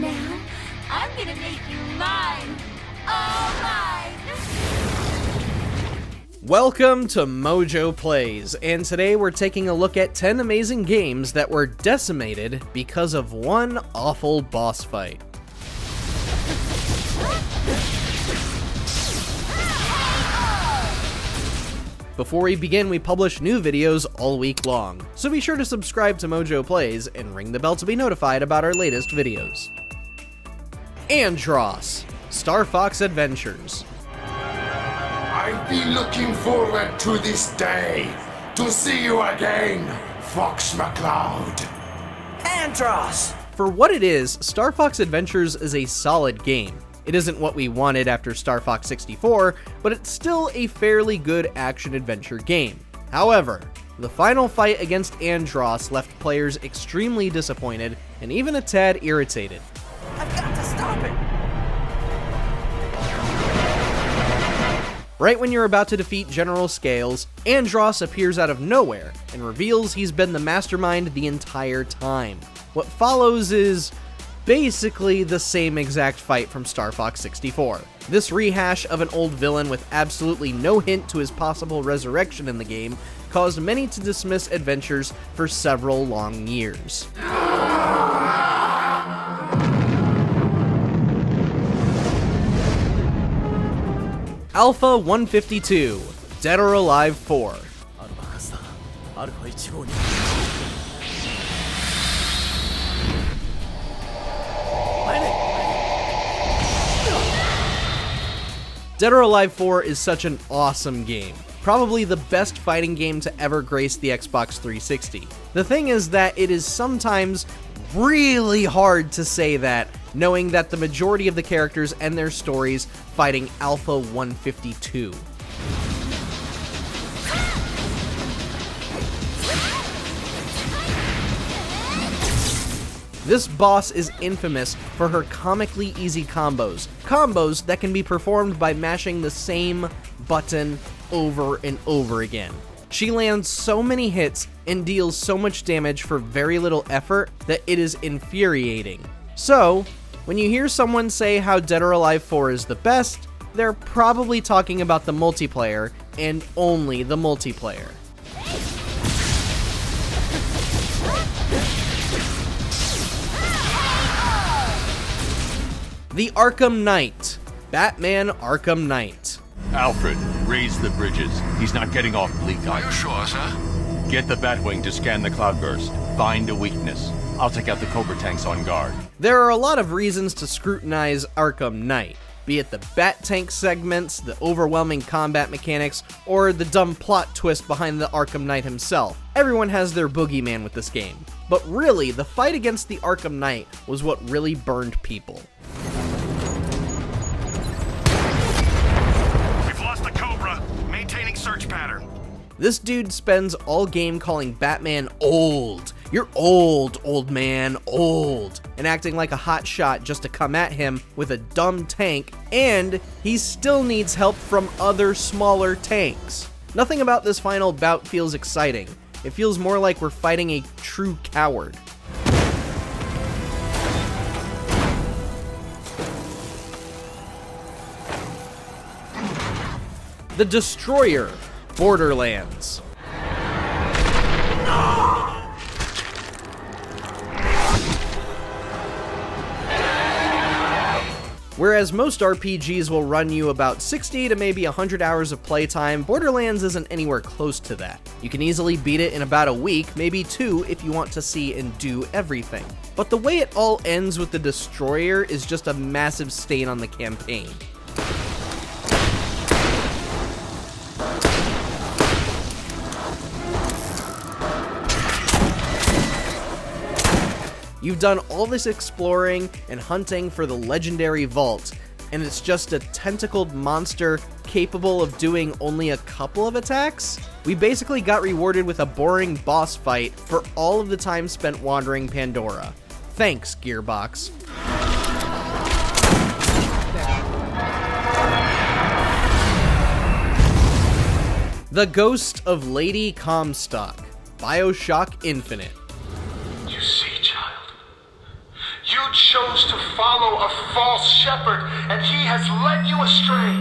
now, I'm gonna make you mine. All mine. Welcome to MojoPlays, and today we're taking a look at 10 amazing games that were decimated because of one awful boss fight. Before we begin, we publish new videos all week long, so be sure to subscribe to MojoPlays and ring the bell to be notified about our latest videos. Andross, Star Fox Adventures. I've been looking forward to this day, to see you again, Fox McCloud. Andross! For what it is, Star Fox Adventures is a solid game. It isn't what we wanted after Star Fox 64, but it's still a fairly good action-adventure game. However, the final fight against Andross left players extremely disappointed and even a tad irritated. I've got to stop it! Right when you're about to defeat General Scales, Andross appears out of nowhere and reveals he's been the mastermind the entire time. What follows is basically the same exact fight from Star Fox 64. This rehash of an old villain with absolutely no hint to his possible resurrection in the game caused many to dismiss Adventures for several long years. Alpha 152, Dead or Alive 4. Dead or Alive 4 is such an awesome game. Probably the best fighting game to ever grace the Xbox 360. The thing is that it is sometimes really hard to say that, knowing that the majority of the characters and their stories fighting Alpha 152. This boss is infamous for her comically easy combos that can be performed by mashing the same button over and over again. She lands so many hits and deals so much damage for very little effort that it is infuriating. So, when you hear someone say how Dead or Alive 4 is the best, they're probably talking about the multiplayer, and only the multiplayer. The Arkham Knight, Batman Arkham Knight. Alfred, raise the bridges. He's not getting off Bleak Eye. Are you sure, sir? Get the Batwing to scan the cloudburst. Find a weakness. I'll take out the Cobra tanks on guard. There are a lot of reasons to scrutinize Arkham Knight, be it the Bat Tank segments, the overwhelming combat mechanics, or the dumb plot twist behind the Arkham Knight himself. Everyone has their boogeyman with this game. But really, the fight against the Arkham Knight was what really burned people. Maintaining search pattern. This dude spends all game calling Batman old. You're old man, old. And acting like a hot shot just to come at him with a dumb tank, and he still needs help from other smaller tanks. Nothing about this final bout feels exciting. It feels more like we're fighting a true coward. The Destroyer, Borderlands. Whereas most RPGs will run you about 60 to maybe 100 hours of playtime, Borderlands isn't anywhere close to that. You can easily beat it in about a week, maybe 2 if you want to see and do everything. But the way it all ends with the Destroyer is just a massive stain on the campaign. You've done all this exploring and hunting for the legendary vault, and it's just a tentacled monster capable of doing only a couple of attacks? We basically got rewarded with a boring boss fight for all of the time spent wandering Pandora. Thanks, Gearbox. The Ghost of Lady Comstock, BioShock Infinite. You see, child, you chose to follow a false shepherd, and he has led you astray.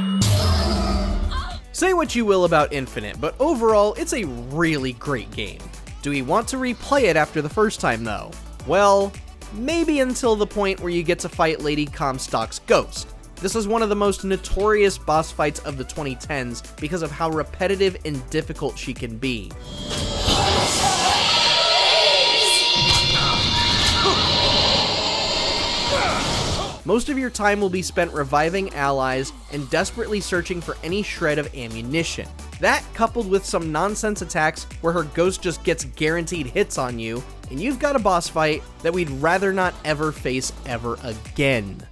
Say what you will about Infinite, but overall, it's a really great game. Do we want to replay it after the first time, though? Well, maybe until the point where you get to fight Lady Comstock's ghost. This is one of the most notorious boss fights of the 2010s because of how repetitive and difficult she can be. Most of your time will be spent reviving allies and desperately searching for any shred of ammunition. That, coupled with some nonsense attacks where her ghost just gets guaranteed hits on you, and you've got a boss fight that we'd rather not ever face ever again.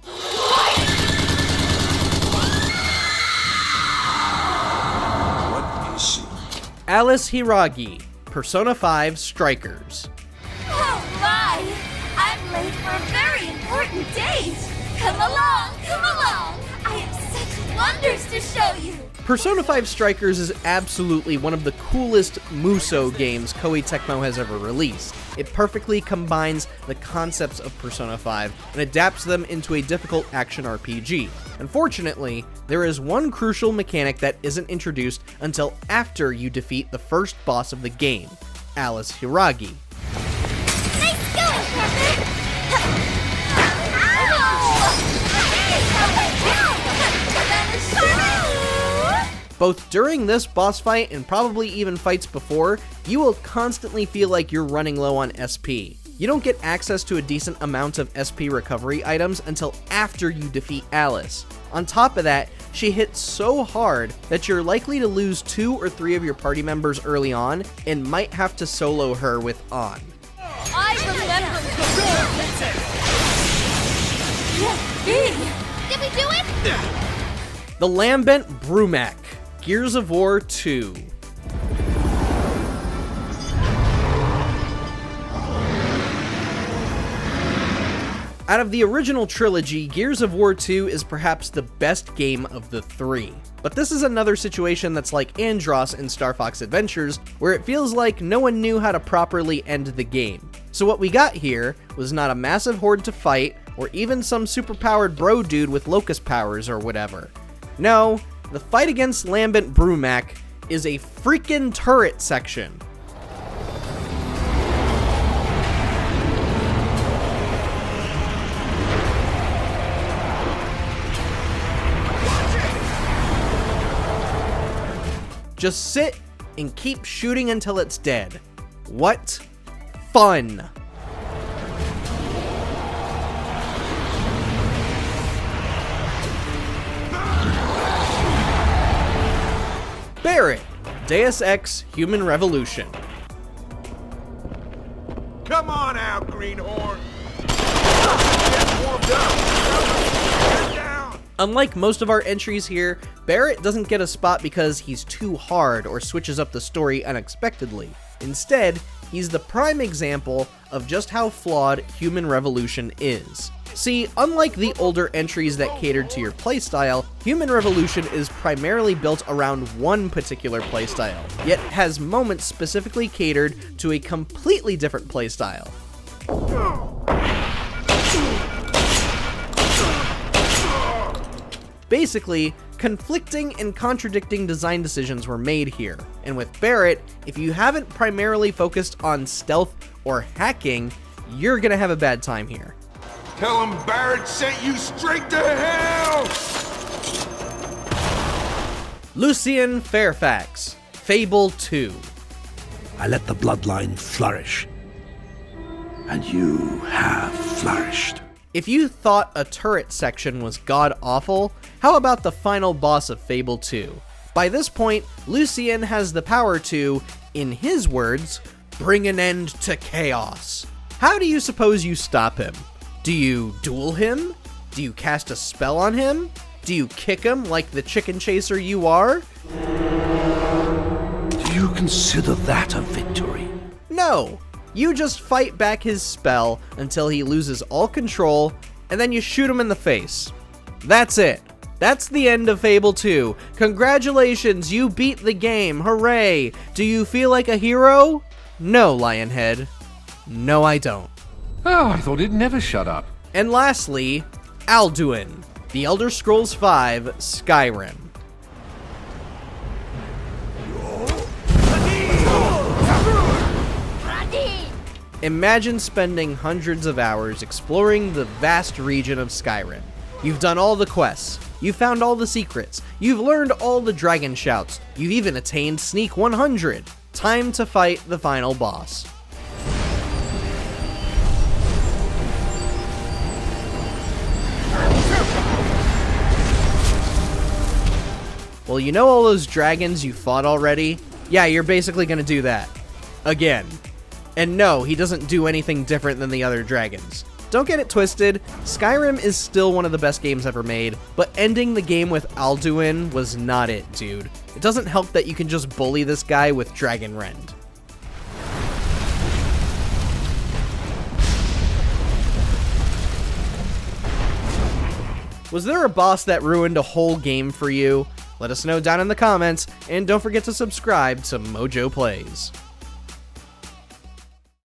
What is she? Alice Hiragi, Persona 5 Strikers. Oh my! I'm late for a very important date! Come along, come along! I have such wonders to show you! Persona 5 Strikers is absolutely one of the coolest Musou games Koei Tecmo has ever released. It perfectly combines the concepts of Persona 5 and adapts them into a difficult action RPG. Unfortunately, there is one crucial mechanic that isn't introduced until after you defeat the first boss of the game, Alice Hiragi. Nice going, Pepper! Both during this boss fight and probably even fights before, you will constantly feel like you're running low on SP. You don't get access to a decent amount of SP recovery items until after you defeat Alice. On top of that, she hits so hard that you're likely to lose 2 or 3 of your party members early on and might have to solo her with On. I remember Did we do it? The Lambent Brumac, Gears of War 2. Out of the original trilogy, Gears of War 2 is perhaps the best game of the 3. But this is another situation that's like Andros in Star Fox Adventures, where it feels like no one knew how to properly end the game. So what we got here was not a massive horde to fight, or even some superpowered bro dude with locust powers or whatever. No, the fight against Lambent Brumac is a freaking turret section. Just sit and keep shooting until it's dead. What fun! Barrett, Deus Ex Human Revolution. Come on out, Greenhorn. Get warmed up. Get down. Unlike most of our entries here, Barrett doesn't get a spot because he's too hard or switches up the story unexpectedly. Instead, he's the prime example of just how flawed Human Revolution is. See, unlike the older entries that catered to your playstyle, Human Revolution is primarily built around one particular playstyle, yet has moments specifically catered to a completely different playstyle. Basically, conflicting and contradicting design decisions were made here, and with Barrett, if you haven't primarily focused on stealth or hacking, you're gonna have a bad time here. Tell him Barrett sent you straight to hell! Lucien Fairfax, Fable 2. I let the bloodline flourish. And you have flourished. If you thought a turret section was god-awful, how about the final boss of Fable 2? By this point, Lucien has the power to, in his words, bring an end to chaos. How do you suppose you stop him? Do you duel him? Do you cast a spell on him? Do you kick him like the chicken chaser you are? Do you consider that a victory? No. You just fight back his spell until he loses all control, and then you shoot him in the face. That's it. That's the end of Fable 2. Congratulations, you beat the game. Hooray. Do you feel like a hero? No, Lionhead. No, I don't. Oh, I thought it'd never shut up. And lastly, Alduin, The Elder Scrolls V Skyrim. Imagine spending hundreds of hours exploring the vast region of Skyrim. You've done all the quests, you've found all the secrets, you've learned all the dragon shouts, you've even attained Sneak 100. Time to fight the final boss. Well, you know all those dragons you fought already? Yeah, you're basically gonna do that. Again. And no, he doesn't do anything different than the other dragons. Don't get it twisted, Skyrim is still one of the best games ever made, but ending the game with Alduin was not it, dude. It doesn't help that you can just bully this guy with Dragon Rend. Was there a boss that ruined a whole game for you? Let us know down in the comments, and don't forget to subscribe to MojoPlays.